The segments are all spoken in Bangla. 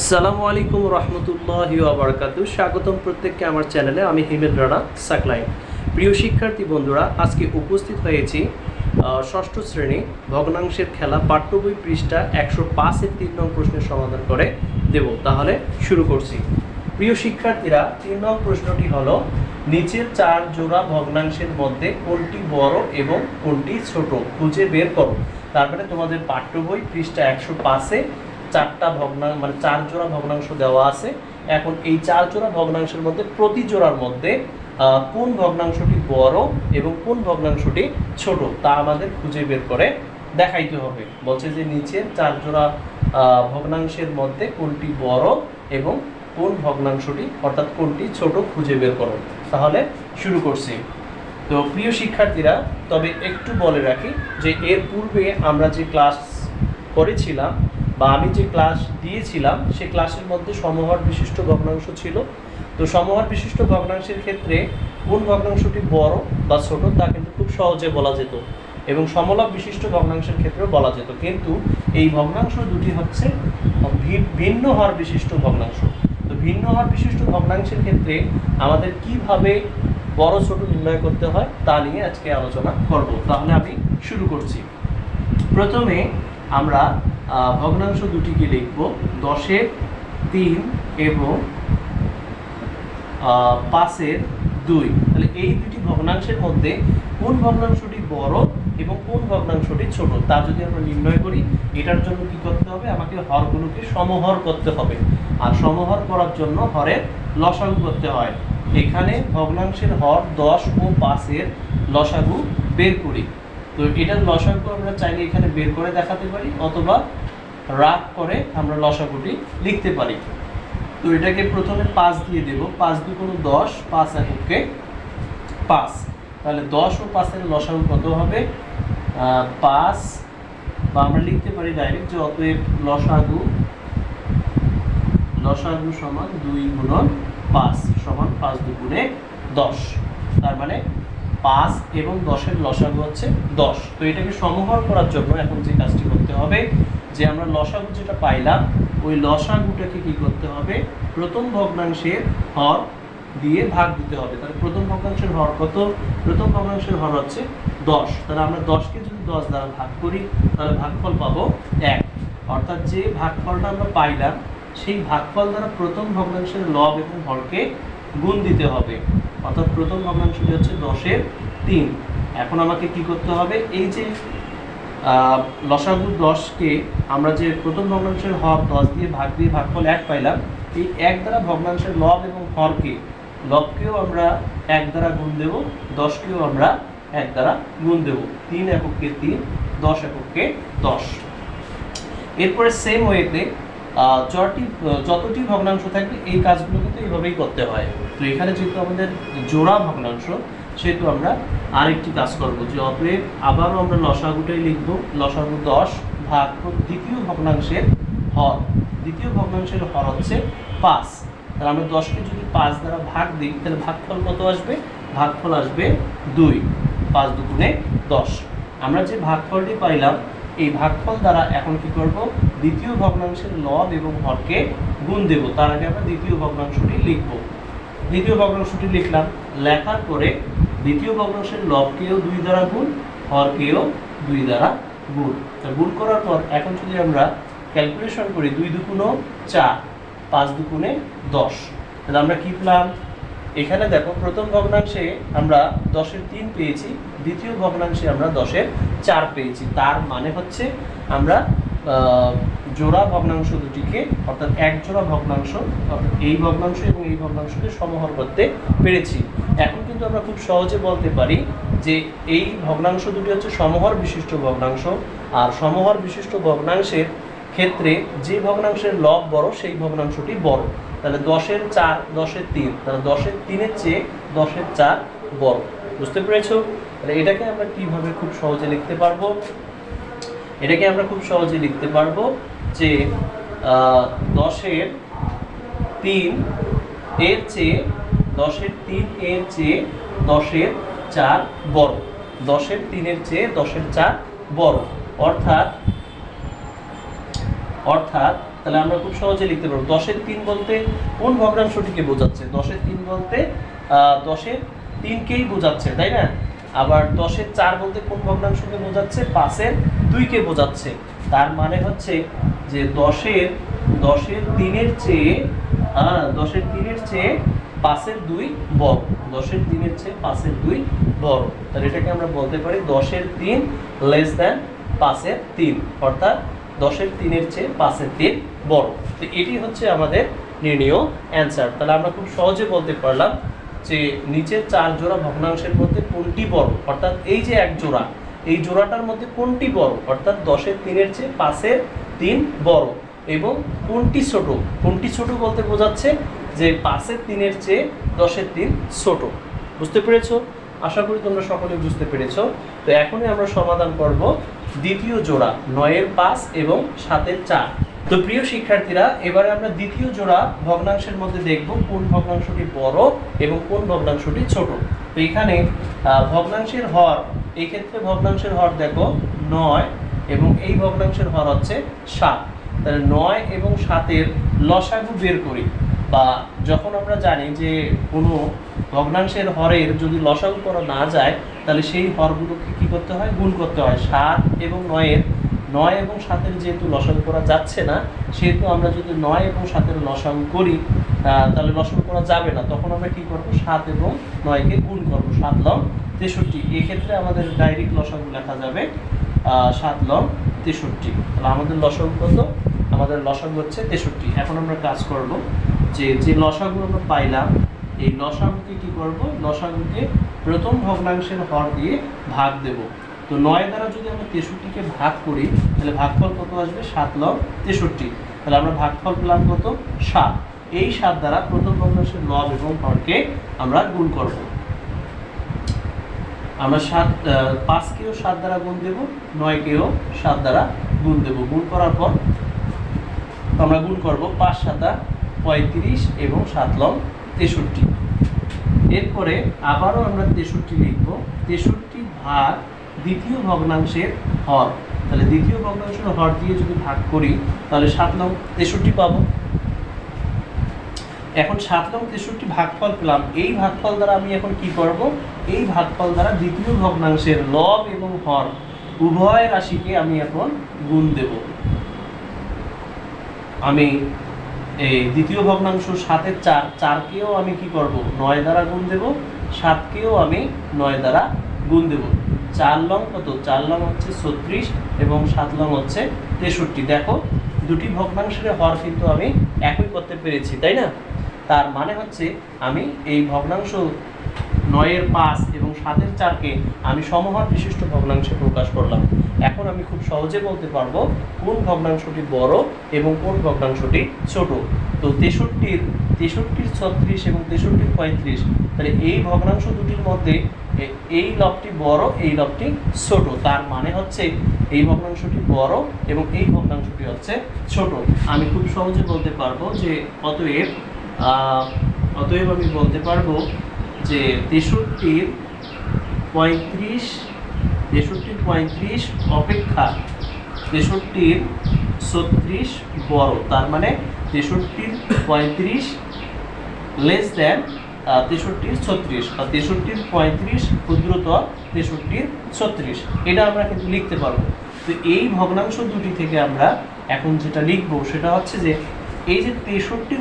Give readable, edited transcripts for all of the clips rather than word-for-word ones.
আসসালামু আলাইকুম রহমতুল্লাহি ওয়া বারাকাতুহু। স্বাগতম প্রত্যেককে আমার চ্যানেলে। আমি হিমেল রানা সাকলাইন। প্রিয় শিক্ষার্থী বন্ধুরা, আজকে উপস্থিত হয়েছি ষষ্ঠ শ্রেণী ভগ্নাংশের খেলা পাঠ্য বই পৃষ্ঠা 105-এর 3 নং প্রশ্নের সমাধান করে দেব। তাহলে শুরু করছি। প্রিয় শিক্ষার্থীরা, 3 নং প্রশ্নটি হলো, নিচের 4 জোড়া ভগ্নাংশের মধ্যে কোনটি বড় এবং কোনটি ছোট খুঁজে বের করো। তার মানে তোমাদের পাঠ্য বই পৃষ্ঠা 105-এ 4 জোড়া ভগ্নাংশ দেওয়া আছে। এখন এই 4 জোড়া ভগ্নাংশের মধ্যে প্রতি জোড়ার মধ্যে কোন ভগ্নাংশটি বড় এবং কোন ভগ্নাংশটি ছোট তা আমাদের খুঁজে বের করে দেখাইতে হবে। বলছে যে নিচের 4 জোড়া ভগ্নাংশের মধ্যে কোনটি বড় এবং কোন ভগ্নাংশটি অর্থাৎ কোনটি ছোট খুঁজে বের করো। তাহলে শুরু করছি। তো প্রিয় শিক্ষার্থীরা, তবে একটু বলে রাখি যে এর পূর্বে আমরা যে ক্লাস করেছিলাম বা আমি যে ক্লাস দিয়েছিলাম সেই ক্লাসের মধ্যে সমহর বিশিষ্ট ভগ্নাংশ ছিল। তো সমহর বিশিষ্ট ভগ্নাংশের ক্ষেত্রে কোন ভগ্নাংশটি বড় বা ছোট তা কিন্তু খুব সহজে বলা যেত, এবং সমলব বিশিষ্ট ভগ্নাংশের ক্ষেত্রেও বলা যেত। কিন্তু এই ভগ্নাংশ দুটি হচ্ছে ভিন্ন হর বিশিষ্ট ভগ্নাংশ। তো ভিন্ন হর বিশিষ্ট ভগ্নাংশের ক্ষেত্রে আমাদের কিভাবে বড় ছোট নির্ণয় করতে হয় তা নিয়ে আজকে আলোচনা করব। তাহলে আমি শুরু করছি। প্রথমে আমরা ভগ্নাংশ দুটিকে লিখব 10-এর 3 এবং 5-এর 2। তাহলে এই দুটি ভগ্নাংশের মধ্যে কোন ভগ্নাংশটি বড় এবং কোন ভগ্নাংশটি ছোট তা যদি আমরা নির্ণয় করি, এটার জন্য কি করতে হবে? আমাকে হরগুলোকে সমহর করতে হবে। আর সমহর করার জন্য হরের লসাগু করতে হয়। এখানে ভগ্নাংশের হর 10 ও 5-এর লসাগু বের করি। তো এটার লসাগু আমরা চাইলে এখানে বের করে দেখাতে পারি, অথবা রাগ করে আমরা লসাগুটি লিখতে পারি। তো এটাকে প্রথমে 5 দিয়ে দেব। 5 × 2 = 10, 5 এককে 5। তাহলে 10 ও 5-এর লসাগু কত হবে? 5। বা আমরা লিখতে পারি ডাইরেক্ট যে অতএব লসাগু সমান 2 × 5 সমান 5 × 2 = 10। তার মানে 5 এবং 10-এর লসাগু হচ্ছে 10। তো এটাকে সমহর করার জন্য এখন যে কাজটি করতে হবে, যে আমরা লসাগু যেটা পাইলাম ওই লসাগুটাকে কি করতে হবে? প্রথম ভগ্নাংশের হর দিয়ে ভাগ দিতে হবে। তাহলে প্রথম ভগ্নাংশের হর কত? প্রথম ভগ্নাংশের হর হচ্ছে 10। তাহলে আমরা 10-কে যদি 10 দ্বারা ভাগ করি তাহলে ভাগফল পাবো 1। অর্থাৎ যে ভাগফলটা আমরা পাইলাম সেই ভাগফল দ্বারা প্রথম ভগ্নাংশের লব এবং হরকে গুণ দিতে হবে। অর্থাৎ প্রথম ভগ্নাংশটি হচ্ছে 10-এর 3। এখন আমাকে কি করতে হবে? এই যে লসাগু 10-কে আমরা যে প্রথম ভগ্নাংশের হর 10 দিয়ে ভাগফল 1 পাইলাম, এই 1 দ্বারা ভগ্নাংশের লব এবং হরকে, লবকেও আমরা 1 দ্বারা গুণ দেব, 10-কেও আমরা 1 দ্বারা গুণ দেব। 3 এককে 3, 10 এককে 10। এরপরে সেম ওয়েতে যতটি ভগ্নাংশ থাকবে এই কাজগুলো কিন্তু এইভাবেই করতে হয়। তো এখানে যেহেতু আমাদের জোড়া ভগ্নাংশ, সেহেতু আমরা আরেকটি কাজ করব, যে অতএব আবারও আমরা লসাগুটাই লিখব। লসাগু 10 ভাগ দ্বিতীয় ভগ্নাংশের হর। দ্বিতীয় ভগ্নাংশের হর হচ্ছে 5। তাহলে আমরা 10-কে যদি 5 দ্বারা ভাগ দিই তাহলে ভাগফল কত আসবে? ভাগফল আসবে 2। 5 × 2 = 10। আমরা যে ভাগফলটি পাইলাম এই ভাগফল দ্বারা এখন কি করব? দ্বিতীয় ভগ্নাংশের লব এবং হরকে গুণ দেব। তার আগে আমরা দ্বিতীয় ভগ্নাংশটি লিখব। দ্বিতীয় ভগ্নাংশটি লিখলাম। লেখার পরে দ্বিতীয় ভগ্নাংশের লবকেও 2 দ্বারা গুণ, হরকেও 2 দ্বারা গুণ। গুণ করার পর এখন যদি আমরা ক্যালকুলেশন করি, 2 × 2 = 4, 5 × 2 = 10। তাহলে আমরা কি পেলাম? এখানে দেখো, প্রথম ভগ্নাংশে আমরা 10-এর 3 পেয়েছি, দ্বিতীয় ভগ্নাংশে আমরা 10-এর 4 পেয়েছি। তার মানে হচ্ছে আমরা জোড়া ভগ্নাংশ দুটিকে, অর্থাৎ এক জোড়া ভগ্নাংশ, অর্থাৎ এই ভগ্নাংশ এবং এই ভগ্নাংশকে সমহর করতে পেরেছি। এখন কিন্তু আমরা খুব সহজে বলতে পারি যে এই ভগ্নাংশ দুটি হচ্ছে সমহর বিশিষ্ট ভগ্নাংশ। আর সমহর বিশিষ্ট ভগ্নাংশের ক্ষেত্রে যে ভগ্নাংশের লব বড় সেই ভগ্নাংশটি বড়। তাহলে 10-এর 4, 10-এর 3, তাহলে 10-এর 3-এর চেয়ে 10-এর 4 বড়। বুঝতে পেরেছো? তাহলে এটাকে আমরা কিভাবে খুব সহজে লিখতে পারবো? এটাকে আমরা খুব সহজে লিখতে পারবো যে 10-এর 3 এর চেয়ে 10-এর 3 এর চেয়ে 10-এর 4 বড়। 10-এর 3 এর চেয়ে 10-এর 4 বড়। অর্থাৎ তাহলে আমরা খুব সহজে লিখতে পারবো 10-এর 3 বলতে কোন ভগ্নাংশটিকে বোঝাচ্ছে? 10-এর 3 বলতে 10-এর 3কেই বোঝাচ্ছে, তাই না? আবার 10-এর 4 বলতে কোন ভগ্নাংশকে বোঝাচ্ছে? 5-এর 2কে বোঝাচ্ছে। তার মানে হচ্ছে যে 10-এর 3-এর চেয়ে 5-এর 2 বড়। 10-এর 3-এর চেয়ে 5-এর 2 বড়। তাহলে এটাকে আমরা বলতে পারি 10-এর 3 লেস দ্যান 5-এর 3, অর্থাৎ 10-এর 3-এর চেয়ে 5-এর 3 বড়। তো এটি হচ্ছে আমাদের নির্ণীয় অ্যান্সার। তাহলে আমরা খুব সহজে বলতে পারলাম যে নিচের 4 জোড়া ভগ্নাংশের মধ্যে কোনটি বড়, অর্থাৎ এই যে এক জোড়া, এই জোড়াটার মধ্যে কোনটি বড়, অর্থাৎ 10-এর 3-এর চেয়ে 5-এর 3 বড়, এবং কোনটি ছোট। কোনটি ছোট বলতে বোঝাচ্ছে যে 5-এর 3-এর চেয়ে 10-এর 3 ছোট। বুঝতে পেরেছো? আশা করি তোমরা সকলে বুঝতে পেরেছো। তো এখনই আমরা সমাধান করব দ্বিতীয় জোড়া 9-এর 5 এবং 7-এর 4। তো প্রিয় শিক্ষার্থীরা, এবারে আমরা দ্বিতীয় জোড়া ভগ্নাংশের মধ্যে দেখব কোন ভগ্নাংশটি বড় এবং কোন ভগ্নাংশটি ছোট। তো এখানে ভগ্নাংশের হর, এই ক্ষেত্রে ভগ্নাংশের হর দেখো 9 এবং এই ভগ্নাংশের হর হচ্ছে 7। তাহলে 9 এবং 7-এর লসাগু বের করি, বা যখন আমরা জানি যে কোনো ভগ্নাংশের হরের যদি লসাগু করা না যায় তাহলে সেই হরগুলোকে কী করতে হয়? গুণ করতে হয়। 7 এবং 9 এবং 7-এর যেহেতু লসাগু করা যাচ্ছে না, সেহেতু আমরা যদি 9 এবং 7-এর লসাগু করি তাহলে লসাগু করা যাবে না। তখন আমরা কী করব? 7 এবং 9কে গুণ করব। 7 লং 63। এক্ষেত্রে আমাদের ডাইরেক্ট লসাগু লেখা যাবে 7 লং 63। তাহলে আমাদের লসাগু কত? আমাদের লসাগু হচ্ছে 63। এখন আমরা কাজ করব যে লসাগু আমরা পাইলাম, এই লসাগুকে কী করব? লসাগুকে প্রথম ভগ্নাংশের হর দিয়ে ভাগ দেব। তো 9 দ্বারা যদি আমরা 63কে ভাগ করি তাহলে ভাগফল কত আসবে? 7 লং 63। তাহলে আমরা ভাগফল পেলাম কত? 7। এই 7 দ্বারা প্রথম ভগ্নাংশের লব এবং হরকে আমরা গুণ করব। আমরা 5কেও 7 দ্বারা গুণ দেব, 9কেও 7 দ্বারা গুণ দেব। গুণ করার পর আমরা গুণ করব 5 7 35 এবং 7 লং 63। এরপরে আবারও আমরা 63 লিখব। 63 ভাগ দ্বিতীয় ভগ্নাংশের হর। তাহলে দ্বিতীয় ভগ্নাংশের হর দিয়ে যদি ভাগ করি তাহলে 7 লং 63 পাবো। এখন 7 লং 63 ভাগফল পেলাম। এই ভাগফল দ্বারা আমি এখন কি করব? এই ভাগফল দ্বারা দ্বিতীয় ভগ্নাংশের লব এবং হর উভয় রাশিকে আমি এখন গুণ দেব। আমি এই দ্বিতীয় ভগ্নাংশ 7-এর 4কেও আমি কি করব? 9 দ্বারা গুণ দেব। 7কেও আমি 9 দ্বারা গুণ দেব। 4 লং কত? 4 লং হচ্ছে 36 এবং 7 লং হচ্ছে 63। দেখো দুটি ভগ্নাংশের হর কিন্তু আমি একই করতে পেরেছি, তাই না? তার মানে হচ্ছে আমি এই ভগ্নাংশ 9-এর 5 এবং 7-এর 4কে আমি সমহর বিশিষ্ট ভগ্নাংশে প্রকাশ করলাম। এখন আমি খুব সহজে বলতে পারবো কোন ভগ্নাংশটি বড় এবং কোন ভগ্নাংশটি ছোট। তো 63-র 36 এবং 63-র 35, তাহলে এই ভগ্নাংশ দুটির মধ্যে এই লবটি বড়, এই লবটি ছোট। তার মানে হচ্ছে এই ভগ্নাংশটি বড় এবং এই ভগ্নাংশটি হচ্ছে ছোট। আমি খুব সহজে বলতে পারবো যে অতএব আমি বলতে পারবো যে 63-র 35 অপেক্ষা 63-র 36 বড়। তার মানে 63-র 35 লেস দ্যান 63-র 36, বা 63-র 35 ক্ষুদ্রতর 63-র 36। এটা আমরা কিন্তু লিখতে পারবো। তো এই ভগ্নাংশ দুটি থেকে আমরা এখন যেটা লিখবো সেটা হচ্ছে যে এই যে 63-র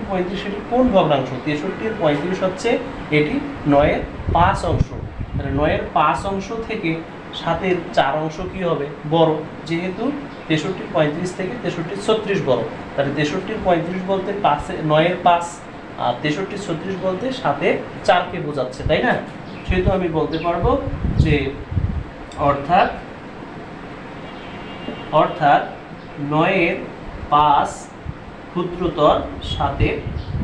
35 এটি কোন ভগ্নাংশ? 63-র 35 হচ্ছে এটি 9-এর 5 অংশ। তাহলে 9-এর 5 অংশ থেকে 7-এর 4 অংশ কি হবে? বড়, যেহেতু 63-র 35 থেকে 63-র 36 বড়। তাহলে 63-র 35 বলতে 9-এর 5, আর 63-র 36 বলতে 7-এর 4কে বোঝাচ্ছে, তাই না? সেহেতু আমি বলতে পারবো যে অর্থাৎ 9-এর 5 ক্ষুদ্রতর 7-এর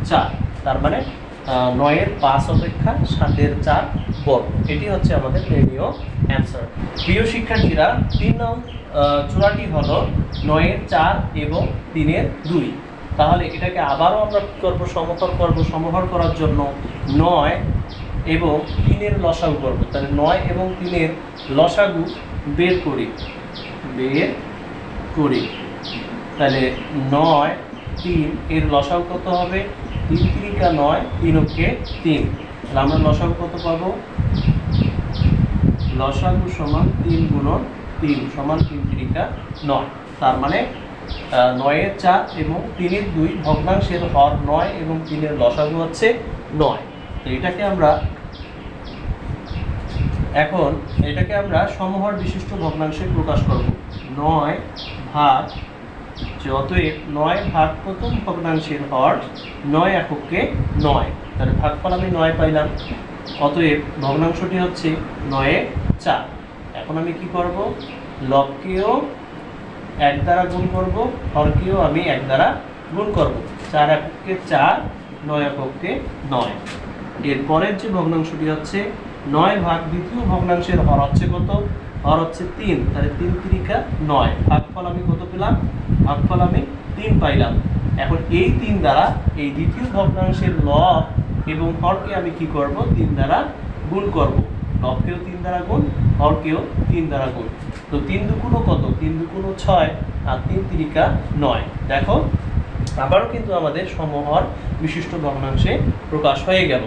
4। তার মানে 9-এর 5 অপেক্ষা 7-এর 4 বড়। এটি হচ্ছে আমাদের নির্ণীয় অ্যান্সার। প্রিয় শিক্ষার্থীরা, 3 নং জোড়াটি হলো 9-এর 4 এবং 3-এর 2। তাহলে এটাকে আবারও আমরা করব, সমহর করার জন্য 9 এবং 3-এর লসাগু করব। তাহলে 9 এবং 3-এর লসাগু বের করি। তাহলে 9 3 এর লসাগু কত হবে? 3 3 9, 3 কে 3। তাহলে আমরা লসাগু কত পাবো? লসাগু সমান 3 গুণন 3 সমান 3 3 9। তার মানে 9 এর 4 এবং 3 এর 2 ভগ্নাংশের হর 9 এবং 3 এর লসাগু হচ্ছে 9। তো এটাকে আমরা সমহর বিশিষ্ট ভগ্নাংশে প্রকাশ করব। 9 ভাগ, অতএব 9 ভাগ প্রথম ভগ্নাংশের হর 9 এককে 9। তাহলে ভাগফল আমি 9 পাইলাম। অতএব ভগ্নাংশটি হচ্ছে 9 এর 4। এখন আমি কি করব? লবকেও 1 দ্বারা গুণ করব, হরকেও আমি 1 দ্বারা গুণ করব। 4 এককে 4, 9 এককে 9। এরপরের যে ভগ্নাংশটি হচ্ছে 9 ভাগ দ্বিতীয় ভগ্নাংশের হর হচ্ছে কত? হর হচ্ছে 3। তাহলে 3 3 9। ভাগফল আমি কত পেলাম? ভাগফল আমি 3 পাইলাম। এখন এই 3 দ্বারা এই দ্বিতীয় ভগ্নাংশের লব এবং হরকে আমি কি করব? 3 দ্বারা গুণ করব। লবকেও 3 দ্বারা গুণ, হরকেও 3 দ্বারা গুণ। তো 3 দুগুণ কত? 3 দুগুণ 6 আর 3 3 9। দেখো আবারও কিন্তু আমাদের সমহর বিশিষ্ট ভগ্নাংশে প্রকাশ হয়ে গেল।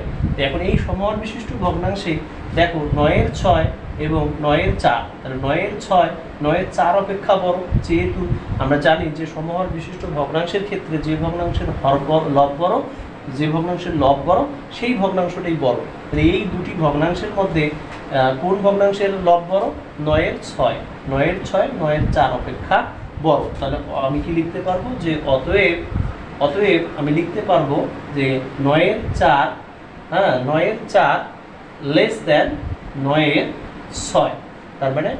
এখন এই সমহর বিশিষ্ট ভগ্নাংশে দেখো 9 এর 6 এবং 9 এর 4। তাহলে 9 এর 6 9 এর 4 অপেক্ষা বড়, যেহেতু আমরা জানি যে সমহর বিশিষ্ট ভগ্নাংশের ক্ষেত্রে যে ভগ্নাংশের হর লব বড়, যে ভগ্নাংশের লব বড় সেই ভগ্নাংশটাই বড়। তাহলে এই দুটি ভগ্নাংশের মধ্যে কোন ভগ্নাংশের লব বড়? 9 এর 6। 9 এর 6 9 এর 4 অপেক্ষা বড়। তাহলে আমি কি লিখতে পারবো? যে অতএব আমি লিখতে পারবো যে 9 এর 4, 9 এর 4 লেস দেন 9 এর 6। তার মানে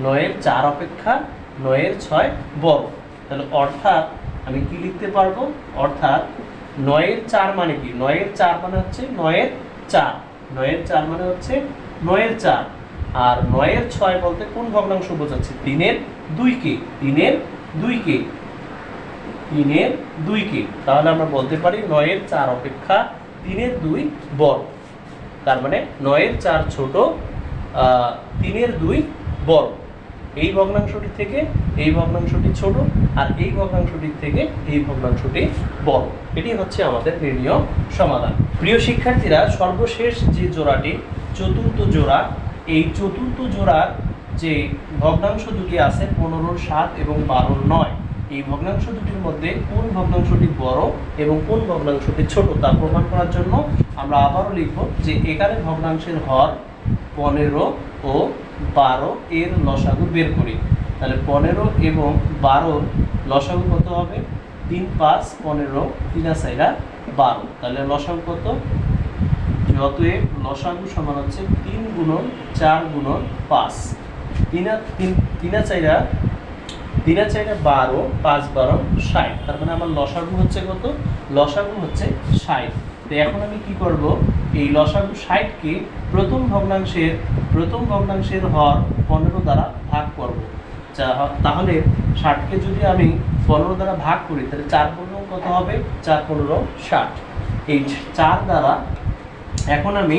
9 এর 4 অপেক্ষা 9 এর 6 বড়। তাহলে অর্থাৎ আমি কি লিখতে পারবো? অর্থাৎ 9 এর 4 মানে কি? 9 এর 4 মানে হচ্ছে 9 এর 4। 9 এর 4 মানে হচ্ছে 9 এর 4। আর 9 এর 6 বলতে কোন ভগ্নাংশ বোঝাচ্ছে? 3 এর 2 কে। 3 এর 2 কে। 3 এর 2 কে। তাহলে আমরা বলতে পারি 9 এর 4 অপেক্ষা 3 এর 2 বড়। তার মানে 9 এর 4 ছোট, 3 এর 2 বড়। এই ভগ্নাংশটি থেকে এই ভগ্নাংশটি ছোট, আর এই ভগ্নাংশটি থেকে এই ভগ্নাংশটি বড়। এটি হচ্ছে আমাদের নির্ণয় সমাধান। প্রিয় শিক্ষার্থীরা, সর্বশেষ যে জোড়াটি চতুর্থ জোড়া, এই চতুর্থ জোড়ার যে ভগ্নাংশ দুটি আছে 15 7 এবং 12 9, এই ভগ্নাংশ দুটির মধ্যে কোন ভগ্নাংশটি বড় এবং কোন ভগ্নাংশটি ছোট তা প্রমাণ করার জন্য আমরা আবারও লিখব যে এখানে ভগ্নাংশের হর 15 ও 12 এর লসাগু বের করি। তাহলে 15 এবং 12 লসাগু কত হবে? 3 5 15, 3 4 12। তাহলে লসাগু কত? অতএব লসাগু সমান হচ্ছে 3 গুণন 4 গুণন 5। 3 4 12, 5 12 60। তার মানে আমার লসাগু হচ্ছে কত? লসাগু হচ্ছে 60। তো এখন আমি কি করব? এই লসাগু 60 কে প্রথম ভগ্নাংশের হর 15 দ্বারা ভাগ করব। তাহলে 60 কে যদি আমি 15 দ্বারা ভাগ করি তাহলে 4 15 কত হবে? 4 15 60। এই 4 দ্বারা এখন আমি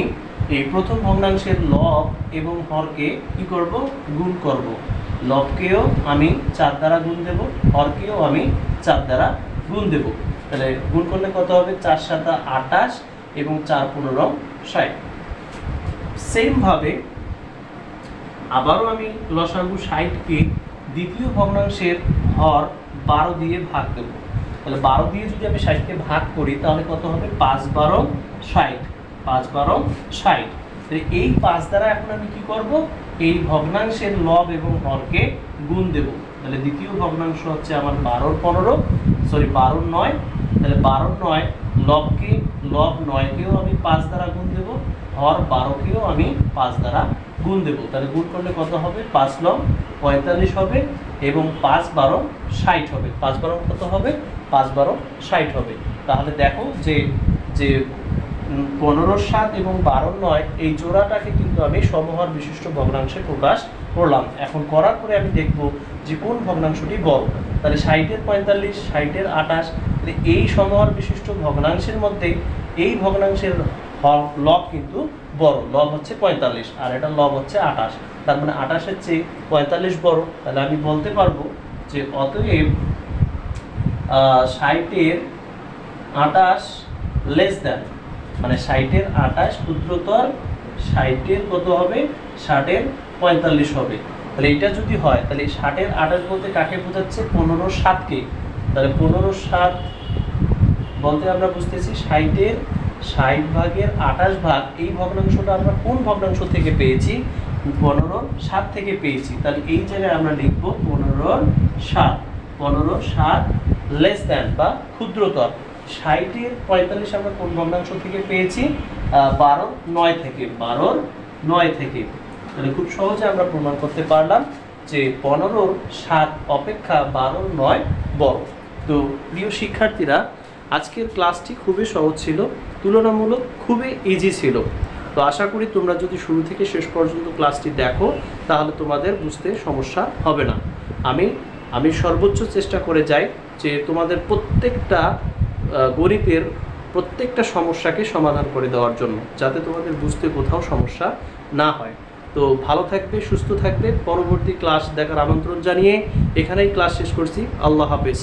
এই প্রথম ভগ্নাংশের লব এবং হরকে কি করব? গুণ করব। লবকেও আমি 4 দ্বারা গুণ দেব, হরকেও আমি 4 দ্বারা গুণ দেব। তাহলে গুণ করলে কত হবে? 4 7 28 এবং 4 15 60। সেম ভাবে আবারও আমি লসাগু 60 কে দ্বিতীয় ভগ্নাংশের হর 12 দিয়ে ভাগ দেব। তাহলে 12 দিয়ে যদি আমি 60 কে ভাগ করি তাহলে কত হবে? 5 12 60। 5 12 60। তাহলে এই 5 দ্বারা এখন আমি কি করব? এই ভগ্নাংশের লব এবং হরকে গুণ দেব। তাহলে দ্বিতীয় ভগ্নাংশ হচ্ছে আমার 12 9। তাহলে 12 9 লব 9 কেও আমি 5 দ্বারা গুণ দেব, হর 12 কেও আমি 5 দ্বারা গুণ দেব। তাহলে গুণ করলে কত হবে? 5 9 45 হবে এবং 5 12 60 হবে। 5 12 কত হবে? 5 12 60 হবে। তাহলে দেখো যে 15 7 এবং 12 9 এই জোড়াটাকে কিন্তু আমি সমহর বিশিষ্ট ভগ্নাংশে প্রকাশ করলাম। এখন করার পরে আমি দেখব যে কোন ভগ্নাংশটি বড়। তাহলে 60 এর 45, 60 এর 28। তাহলে এই সমহর বিশিষ্ট ভগ্নাংশের মধ্যে এই ভগ্নাংশের লব কিন্তু বড়। লব হচ্ছে 45 আর এটা লব হচ্ছে 28। তার মানে 28 এর চেয়ে 45 বড়। তাহলে আমি বলতে পারবো যে অতএব 60-এর 28 লেস দ্যান, মানে 60-এর 28 ক্ষুদ্রতর 60-এর কত হবে, 60-এর 45 হবে। তাহলে এটা যদি হয় তাহলে 60-এর 28 বলতে কাকে বোঝাচ্ছে, 15/7-কে। তাহলে 15/7 বলতে আমরা বুঝতেছি 60-এর 60 ভাগের 28 ভাগ, এই ভগ্নাংশটা আমরা কোন ভগ্নাংশ থেকে পেয়েছি, 15/7 থেকে পেয়েছি। তাহলে এই জায়গায় আমরা লিখব 15/7, 15/7 লেস দ্যান বা ক্ষুদ্রতর। 60-এর 45 আমরা কোন ভগ্নাংশ থেকে পেয়েছি, 12/9 থেকে, 12/9 থেকে। তাহলে খুব সহজে আমরা প্রমাণ করতে পারলাম যে 15/7 অপেক্ষা 12/9 বড়। তো প্রিয় শিক্ষার্থীরা, আজকের ক্লাসটি খুবই সহজ ছিল, তুলনামূলক খুবই ইজি ছিল। তো আশা করি তোমরা যদি শুরু থেকে শেষ পর্যন্ত ক্লাসটি দেখো তাহলে তোমাদের বুঝতে সমস্যা হবে না। আমি সর্বোচ্চ চেষ্টা করে যাই যে তোমাদের প্রত্যেকটা গণিতের প্রত্যেকটা সমস্যাকে সমাধান করে দেওয়ার জন্য, যাতে তোমাদের বুঝতে কোথাও সমস্যা না হয়। তো ভালো থাকবে, সুস্থ থাকবে। পরবর্তী ক্লাস দেখার আমন্ত্রণ জানিয়ে এখানেই ক্লাস শেষ করছি। আল্লাহ হাফেজ।